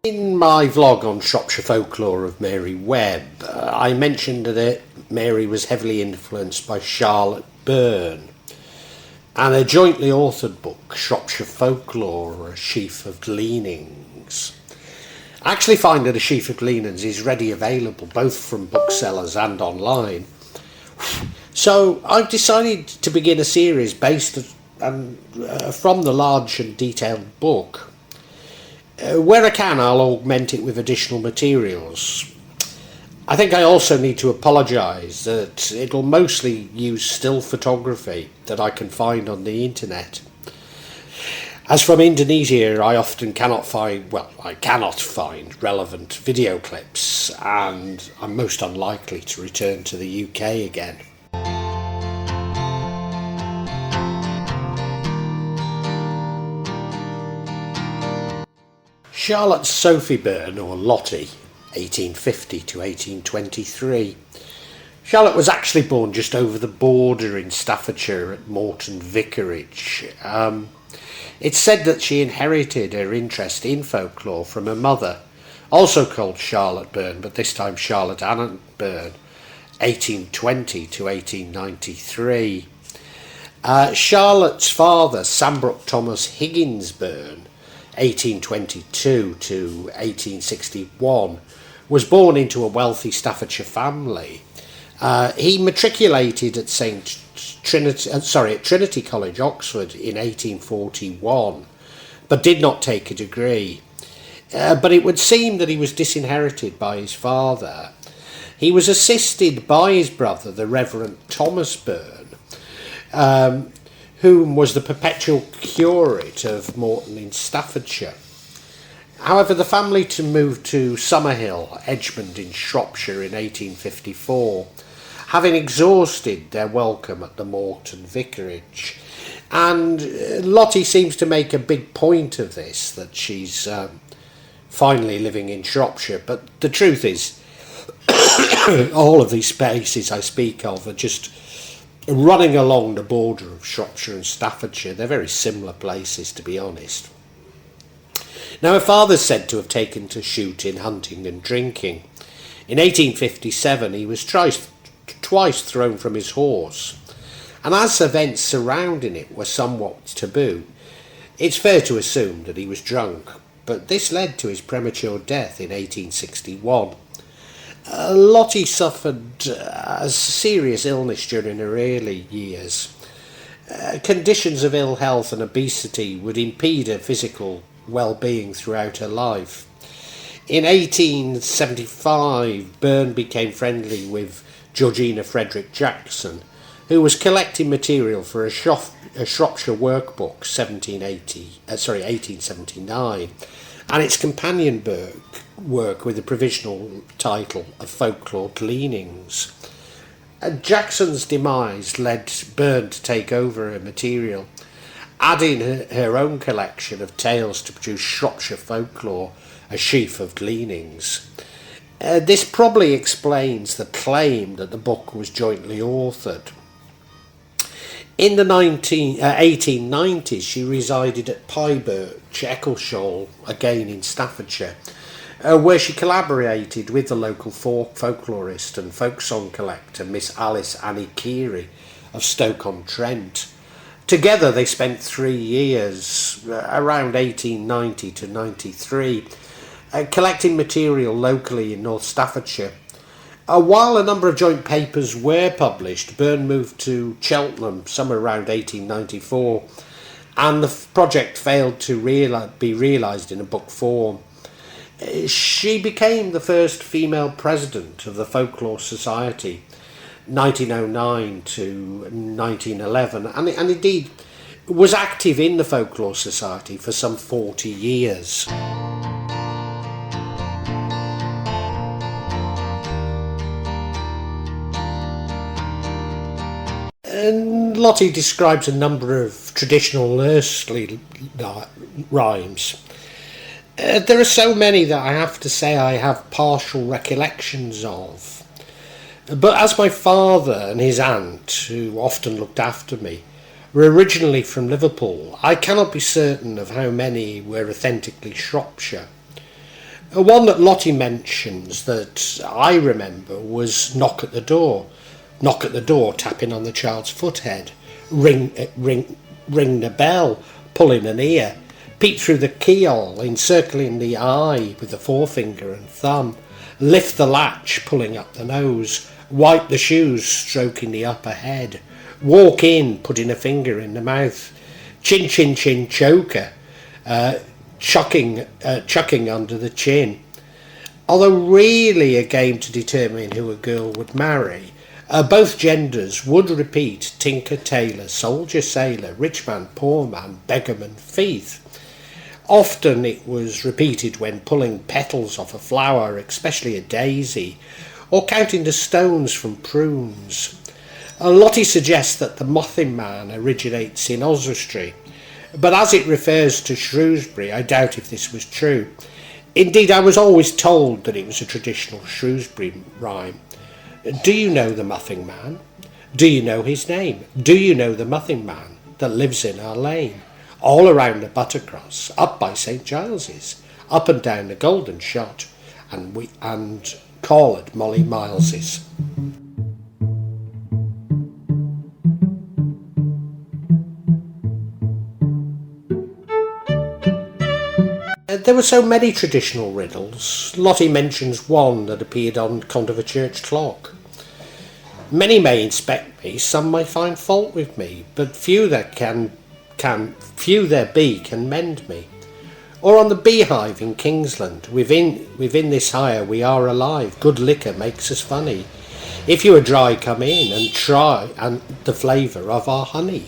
In my vlog on Shropshire Folklore of Mary Webb, I mentioned that Mary was heavily influenced by Charlotte Burne, and a jointly authored book, Shropshire Folklore, A Sheaf of Gleanings. I actually find that A Sheaf of Gleanings is ready available both from booksellers and online. So I've decided to begin a series based from the large and detailed book. Where I can, I'll augment it with additional materials. I think I also need to apologise that it'll mostly use still photography that I can find on the internet. As from Indonesia, I often cannot find relevant video clips, and I'm most unlikely to return to the UK again. Charlotte Sophie Burne, or Lottie, 1850 to 1823. Charlotte was actually born just over the border in Staffordshire at Morton Vicarage. It's said that she inherited her interest in folklore from her mother, also called Charlotte Burne, but this time Charlotte Ann Burne, 1820 to 1893. Charlotte's father, Sambrook Thomas Higgins Burne, 1822 to 1861, was born into a wealthy Staffordshire family. He matriculated at Trinity College, Oxford, in 1841, but did not take a degree. But it would seem that he was disinherited by his father. He was assisted by his brother, the Reverend Thomas Burne, whom was the perpetual curate of Morton in Staffordshire. However, the family moved to Summerhill, Edgemond in Shropshire in 1854, having exhausted their welcome at the Morton Vicarage. And Lottie seems to make a big point of this, that she's finally living in Shropshire. But the truth is, all of these spaces I speak of are just running along the border of Shropshire and Staffordshire. They're very similar places, to be honest. Now, her father's said to have taken to shooting, hunting and drinking. In 1857 he was twice thrown from his horse, and as events surrounding it were somewhat taboo, it's fair to assume that he was drunk, but this led to his premature death in 1861. Lottie suffered a serious illness during her early years. Conditions of ill health and obesity would impede her physical well-being throughout her life. In 1875, Burne became friendly with Georgina Frederick Jackson, who was collecting material for a Shropshire workbook, 1879, and its companion work with the provisional title of Folklore Gleanings. Jackson's demise led Burne to take over her material, adding her own collection of tales to produce Shropshire Folklore, A Sheaf of Gleanings. This probably explains the claim that the book was jointly authored. In the 1890s, she resided at Pyebirch, Eccleshall, again in Staffordshire, where she collaborated with the local folklorist and folk song collector Miss Alice Annie Keary of Stoke-on-Trent. Together they spent 3 years, around 1890 to 93, collecting material locally in North Staffordshire. While a number of joint papers were published, Burne moved to Cheltenham somewhere around 1894, and the project failed to be realised in a book form. She became the first female president of the Folklore Society, 1909 to 1911, and indeed was active in the Folklore Society for some 40 years. And Lottie describes a number of traditional nursery rhymes. There are so many that I have to say I have partial recollections of. But as my father and his aunt, who often looked after me, were originally from Liverpool, I cannot be certain of how many were authentically Shropshire. One that Lottie mentions that I remember was knock at the door. Knock at the door, tapping on the child's foothead. Ring the bell, pulling an ear. Peep through the keyhole, encircling the eye with the forefinger and thumb. Lift the latch, pulling up the nose. Wipe the shoes, stroking the upper head. Walk in, putting a finger in the mouth. Chin, chin, chin, choker. Chucking under the chin. Although really a game to determine who a girl would marry, both genders would repeat tinker, tailor, soldier, sailor, rich man, poor man, beggarman, thief. Often it was repeated when pulling petals off a flower, especially a daisy, or counting the stones from prunes. Lottie suggests that the Muffin Man originates in Oswestry, but as it refers to Shrewsbury, I doubt if this was true. Indeed, I was always told that it was a traditional Shrewsbury rhyme. Do you know the Muffin Man? Do you know his name? Do you know the Muffin Man that lives in our lane? All around the Buttercross, up by St Giles's, up and down the Golden Shot, and call it Molly Miles's. There were so many traditional riddles. Lottie mentions one that appeared on Condover church clock. Many may inspect me, some may find fault with me, but few there be can mend me. Or on the beehive in Kingsland, within this hire we are alive. Good liquor makes us funny. If you are dry, come in and try and the flavour of our honey.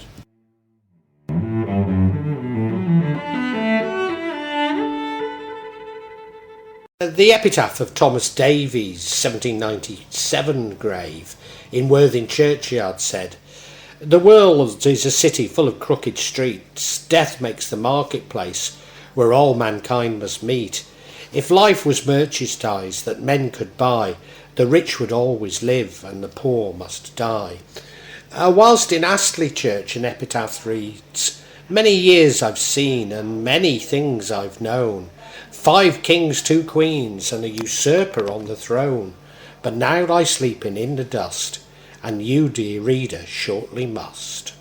The epitaph of Thomas Davies' 1797 grave in Worthing churchyard said, "The world is a city full of crooked streets. Death makes the marketplace where all mankind must meet. If life was merchandise that men could buy, the rich would always live and the poor must die." Whilst in Astley Church an epitaph reads, "Many years I've seen and many things I've known. 5 kings, 2 queens, and a usurper on the throne. But now lie sleeping in the dust, and you, dear reader, shortly must."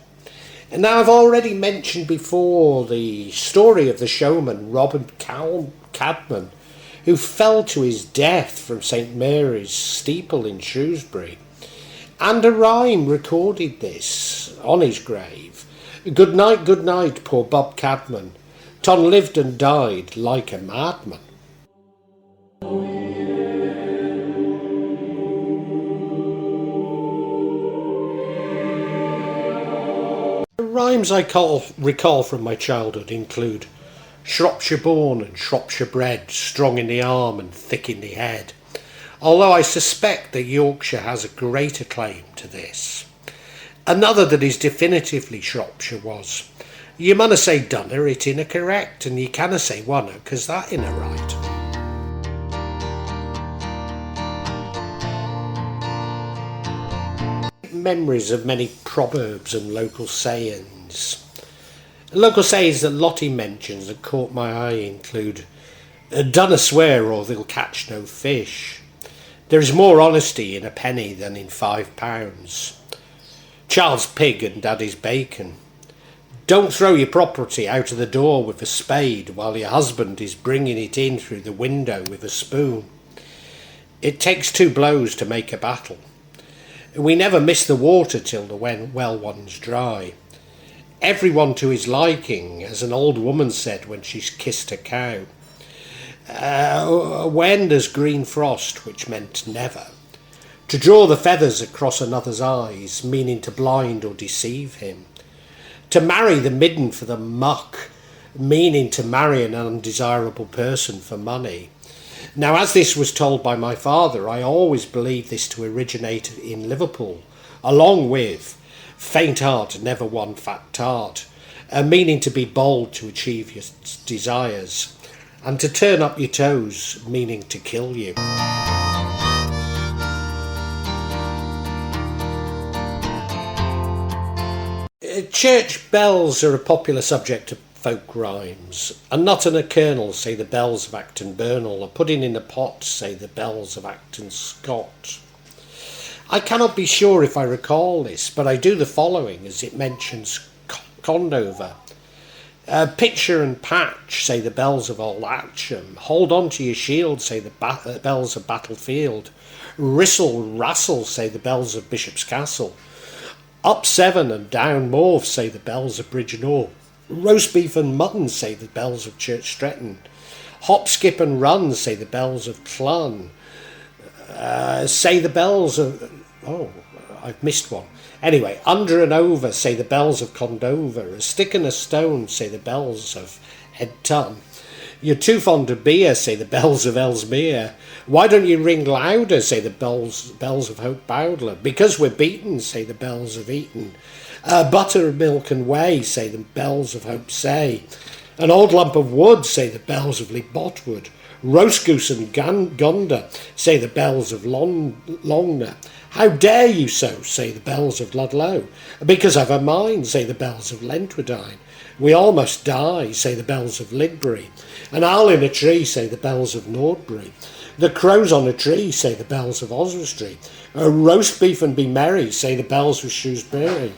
And now I've already mentioned before the story of the showman Robin Cadman, who fell to his death from St Mary's steeple in Shrewsbury. And a rhyme recorded this on his grave. Good night, poor Bob Cadman. Ton lived and died like a madman." The rhymes I recall from my childhood include Shropshire born and Shropshire bred, strong in the arm and thick in the head, although I suspect that Yorkshire has a greater claim to this. Another that is definitively Shropshire was, "You munna say dunna, it inna correct, and you canna say wanna, 'cause that inna right." Memories of many proverbs and local sayings. Local sayings that Lottie mentions that caught my eye include, "Dunna swear or they'll catch no fish." "There is more honesty in a penny than in £5. "Child's pig and daddy's bacon." "Don't throw your property out of the door with a spade while your husband is bringing it in through the window with a spoon." "It takes 2 blows to make a battle." "We never miss the water till the well one's dry." "Everyone to his liking," as an old woman said when she's kissed a cow. "When there's green frost," which meant never. "To draw the feathers across another's eyes," meaning to blind or deceive him. "To marry the midden for the muck," meaning to marry an undesirable person for money. Now, as this was told by my father, I always believed this to originate in Liverpool, along with "faint heart never won fat tart," meaning to be bold to achieve your desires, and to turn up your toes, meaning to kill you. Church bells are a popular subject folk rhymes. A nut and a kernel, say the bells of Acton Burnell. A pudding in a pot, say the bells of Acton Scott. I cannot be sure if I recall this, but I do the following as it mentions Condover. Pitcher and patch, say the bells of Old Atcham. Hold on to your shield, say the bells of Battlefield. Wristle, wrastle, say the bells of Bishop's Castle. Up seven and down Morve, say the bells of Bridgenorth. Roast beef and mutton, say the bells of Church Stretton. Hop, skip and run, say the bells of Clun. Say the bells of... Oh, I've missed one. Anyway, under and over, say the bells of Condover. A stick and a stone, say the bells of Headton. You're too fond of beer, say the bells of Ellesmere. Why don't you ring louder, say the bells of Hope Bowdler. Because we're beaten, say the bells of Eton. Butter, milk and whey, say the bells of Hope Say. An old lump of wood, say the bells of Lee Botwood. Roast goose and gander, say the bells of Longner. How dare you so, say the bells of Ludlow. Because I've a mind, say the bells of Lentwardine. We almost die, say the bells of Lidbury. An owl in a tree, say the bells of Nordbury. The crows on a tree, say the bells of Oswestry. Roast beef and be merry, say the bells of Shrewsbury.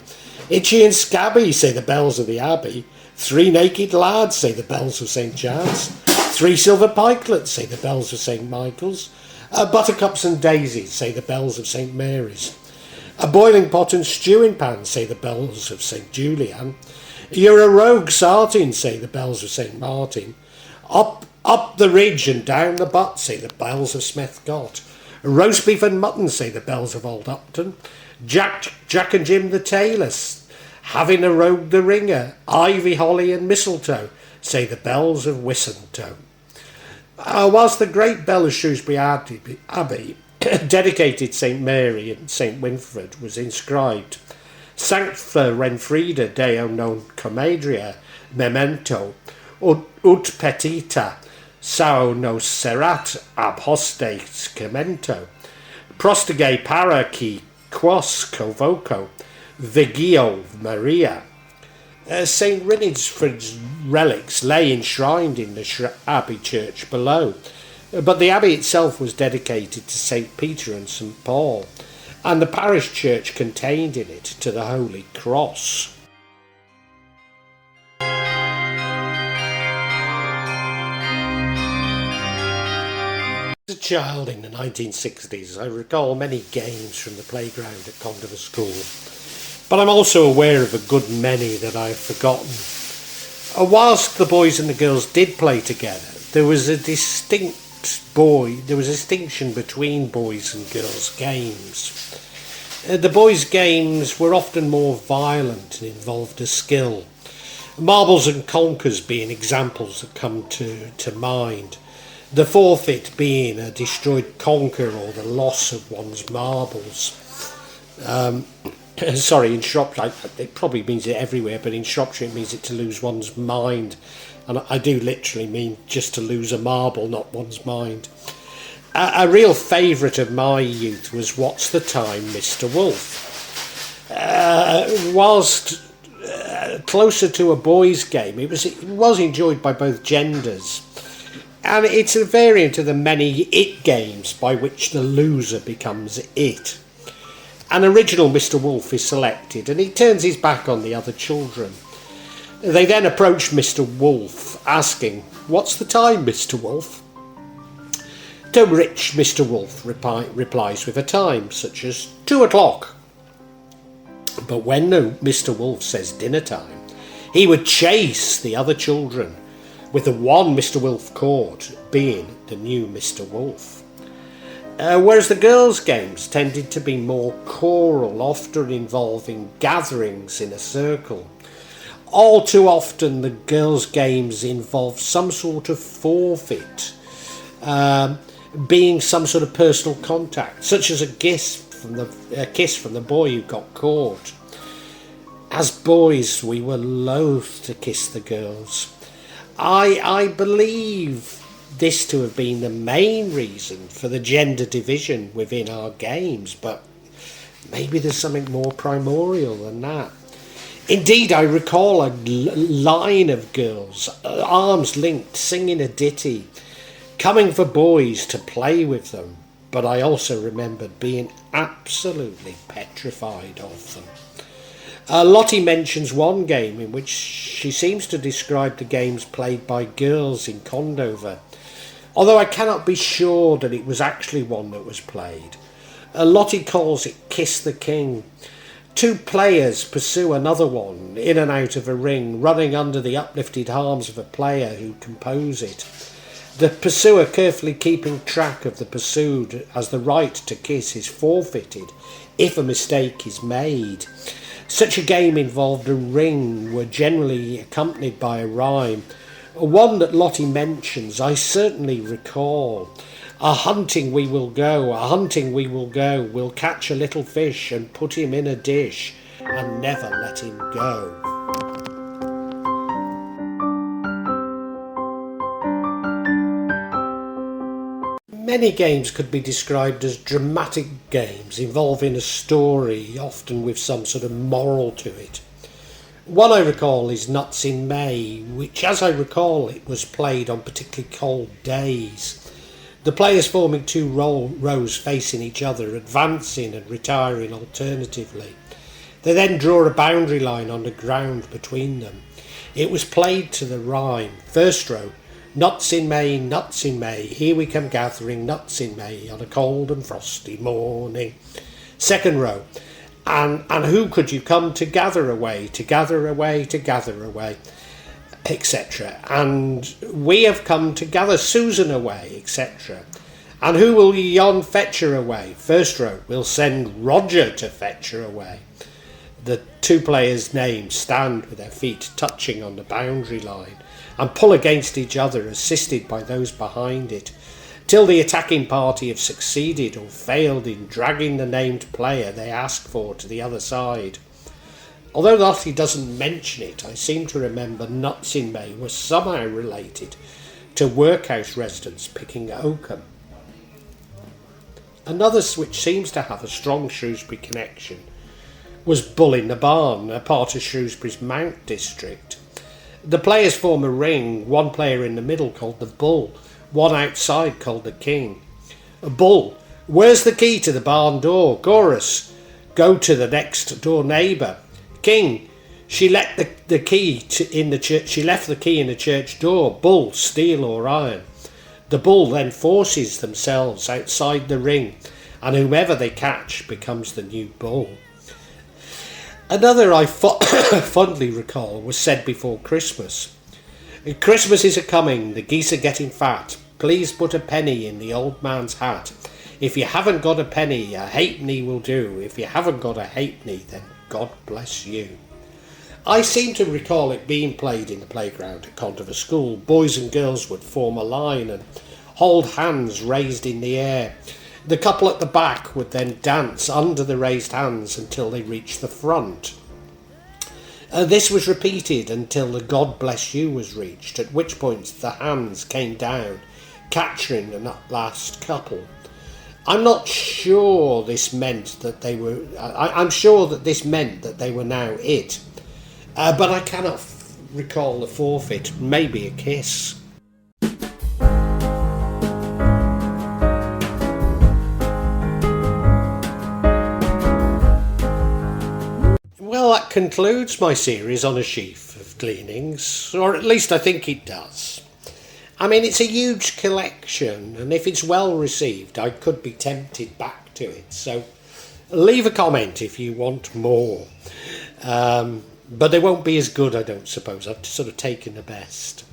Itchy and scabby, say the bells of the Abbey. 3 naked lads, say the bells of St. Chad's. 3 silver pikelets, say the bells of St. Michael's. Buttercups and daisies, say the bells of St. Mary's. A boiling pot and stewing pan, say the bells of St. Julian. You're a rogue sartin, say the bells of St. Martin. Up the ridge and down the butt, say the bells of Smethcott. Roast beef and mutton, say the bells of Old Upton. Jack and Jim the tailors, having a rogue the ringer. Ivy, holly and mistletoe, say the bells of Wissentoe. Whilst the great bell of Shrewsbury Abbey, dedicated St. Mary and St. Winfred, was inscribed Sancta Renfrida Deo non comadria memento ut petita sao nos serat ab hostes commento prostige para qui quos convoco vigio Maria. St. Rinidfrid's relics lay enshrined in the Abbey church below, but the abbey itself was dedicated to St. Peter and St. Paul, and the parish church contained in it to the Holy Cross. As a child in the 1960s, I recall many games from the playground at Condover School, but I'm also aware of a good many that I've forgotten. Whilst the boys and the girls did play together, there was a distinction between boys and girls' games. The boys' games were often more violent and involved a skill. Marbles and conkers being examples that come to mind. The forfeit being a destroyed conker or the loss of one's marbles. Sorry, in Shropshire, it probably means it everywhere, but in Shropshire it means it to lose one's mind. And I do literally mean just to lose a marble, not one's mind. A real favourite of my youth was What's the Time, Mr. Wolf? Whilst closer to a boys' game, it was enjoyed by both genders. And it's a variant of the many it games by which the loser becomes it. An original Mr. Wolf is selected and he turns his back on the other children. They then approach Mr. Wolf asking, "What's the time, Mr. Wolf?" To which Mr. Wolf replies with a time, such as 2 o'clock. But when Mr. Wolf says dinner time, he would chase the other children, with the one Mr. Wolf caught being the new Mr. Wolf. Whereas the girls' games tended to be more choral, often involving gatherings in a circle. All too often the girls' games involved some sort of forfeit, being some sort of personal contact, such as a kiss from the boy who got caught. As boys, we were loath to kiss the girls. I believe this to have been the main reason for the gender division within our games, but maybe there's something more primordial than that. Indeed, I recall a line of girls, arms linked, singing a ditty, coming for boys to play with them, but I also remembered being absolutely petrified of them. Lottie mentions one game in which she seems to describe the games played by girls in Condover, although I cannot be sure that it was actually one that was played. Lottie calls it Kiss the King. Two players pursue another one in and out of a ring, running under the uplifted arms of a player who compose it. The pursuer carefully keeping track of the pursued, as the right to kiss is forfeited if a mistake is made. Such a game involved a ring, were generally accompanied by a rhyme. One that Lottie mentions I certainly recall. A hunting we will go, a hunting we will go, we'll catch a little fish and put him in a dish and never let him go. Many games could be described as dramatic games involving a story, often with some sort of moral to it. One I recall is Nuts in May, which, as I recall, it was played on particularly cold days. The players forming two rows facing each other, advancing and retiring alternatively. They then draw a boundary line on the ground between them. It was played to the rhyme. First row, nuts in May, here we come gathering nuts in May on a cold and frosty morning. Second row, and who could you come to gather away, etc. And we have come to gather Susan away, etc. And who will yon fetch her away? First row, we'll send Roger to fetch her away. The two players' names stand with their feet touching on the boundary line and pull against each other, assisted by those behind it, till the attacking party have succeeded or failed in dragging the named player they ask for to the other side. Although Lottie doesn't mention it, I seem to remember Nuts in May was somehow related to workhouse residents picking oakum. Another which seems to have a strong Shrewsbury connection was Bull in the Barn, a part of Shrewsbury's Mount district. The players form a ring, one player in the middle called the Bull, one outside called the King. A Bull, where's the key to the barn door? Chorus, go to the next door neighbour. King, she left the key in the church door. Bull, steel or iron. The bull then forces themselves outside the ring, and whomever they catch becomes the new bull. Another I fondly recall was said before Christmas. Christmas is a-coming, the geese are getting fat. Please put a penny in the old man's hat. If you haven't got a penny, a halfpenny will do. If you haven't got a halfpenny, then God bless you. I seem to recall it being played in the playground at Condover School. Boys and girls would form a line and hold hands raised in the air. The couple at the back would then dance under the raised hands until they reached the front. This was repeated until the God bless you was reached, at which point the hands came down, capturing the last couple. I'm not sure this meant that they were... I'm sure that this meant that they were now it. But I cannot recall the forfeit. Maybe a kiss. Well, that concludes my series on a sheaf of gleanings, or at least I think it does. I mean, it's a huge collection, and if it's well received, I could be tempted back to it. So leave a comment if you want more. But they won't be as good, I don't suppose. I've sort of taken the best.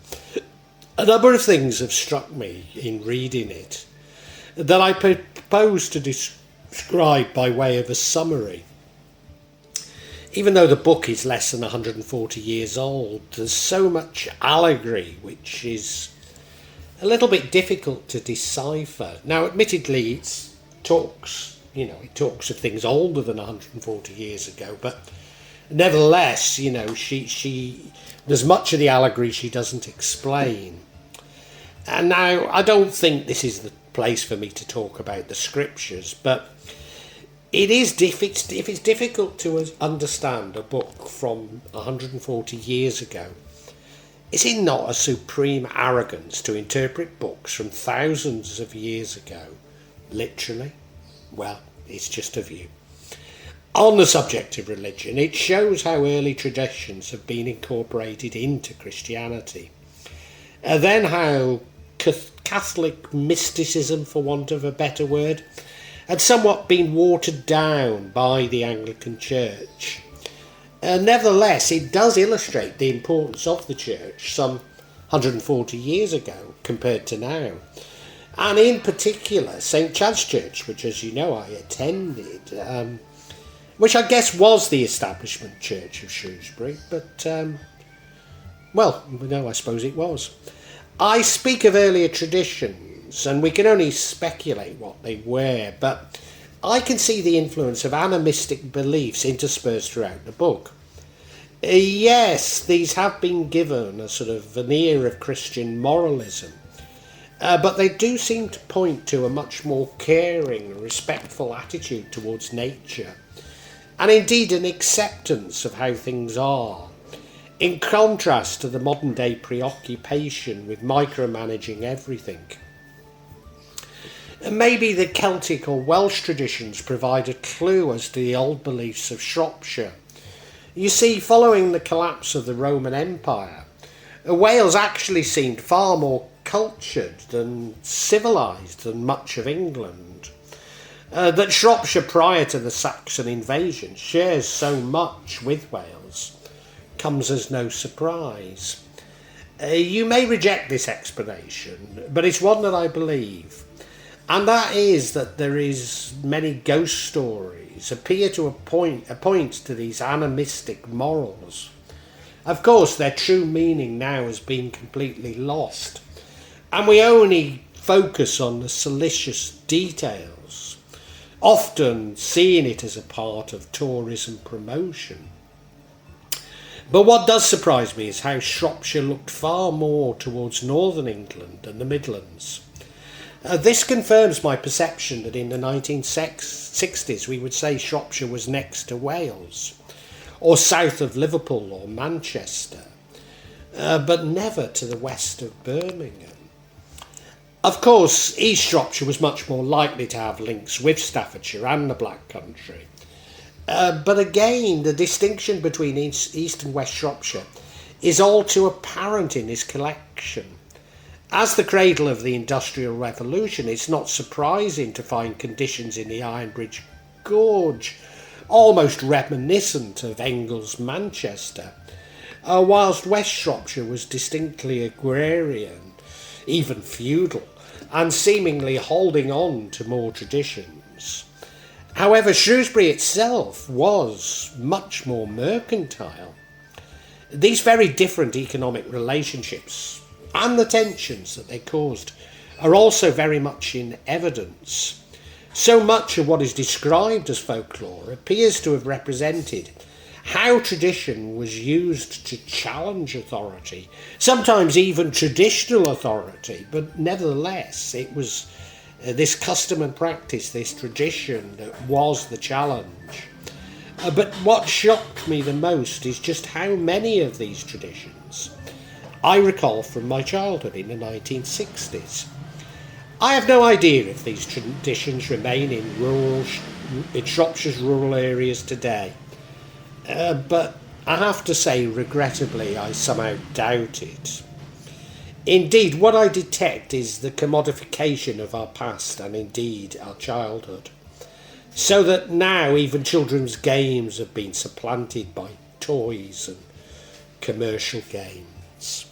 A number of things have struck me in reading it that I propose to describe by way of a summary. Even though the book is less than 140 years old, there's so much allegory which is a little bit difficult to decipher. Now, admittedly, it talks of things older than 140 years ago, but nevertheless, she there's much of the allegory she doesn't explain. And now, I don't think this is the place for me to talk about the scriptures, but if it's difficult to understand a book from 140 years ago, is it not a supreme arrogance to interpret books from thousands of years ago literally? Well, it's just a view. On the subject of religion, it shows how early traditions have been incorporated into Christianity. Then how Catholic mysticism, for want of a better word, had somewhat been watered down by the Anglican Church. Nevertheless, it does illustrate the importance of the Church some 140 years ago compared to now. And in particular, St Chad's Church, which, as you know, I attended, which I guess was the establishment church of Shrewsbury, but, well, no, I suppose it was. I speak of earlier traditions, and we can only speculate what they were, but I can see the influence of animistic beliefs interspersed throughout the book. Yes, these have been given a sort of veneer of Christian moralism, but they do seem to point to a much more caring and respectful attitude towards nature, and indeed an acceptance of how things are, in contrast to the modern day preoccupation with micromanaging everything. And maybe the Celtic or Welsh traditions provide a clue as to the old beliefs of Shropshire. You see, following the collapse of the Roman Empire, Wales actually seemed far more cultured and civilised than much of England. That Shropshire prior to the Saxon invasion shares so much with Wales comes as no surprise. You may reject this explanation, but it's one that I believe, and that is that there is many ghost stories appear to point to these animistic morals. Of course, their true meaning now has been completely lost, and we only focus on the salacious details, often seeing it as a part of tourism promotion. But what does surprise me is how Shropshire looked far more towards northern England and the Midlands. This confirms my perception that in the 1960s we would say Shropshire was next to Wales, or south of Liverpool or Manchester, but never to the west of Birmingham. Of course, East Shropshire was much more likely to have links with Staffordshire and the Black Country. But again, the distinction between East and West Shropshire is all too apparent in this collection. As the cradle of the Industrial Revolution, it's not surprising to find conditions in the Iron Bridge Gorge almost reminiscent of Engels' Manchester, whilst West Shropshire was distinctly agrarian, even feudal, and seemingly holding on to more traditions. However, Shrewsbury itself was much more mercantile. These very different economic relationships and the tensions that they caused are also very much in evidence. So much of what is described as folklore appears to have represented how tradition was used to challenge authority, sometimes even traditional authority, but nevertheless it was this custom and practice, this tradition, that was the challenge. But what shocked me the most is just how many of these traditions I recall from my childhood in the 1960s. I have no idea if these traditions remain in Shropshire's rural areas today, but I have to say, regrettably, I somehow doubt it. Indeed, what I detect is the commodification of our past and indeed our childhood, so that now even children's games have been supplanted by toys and commercial games.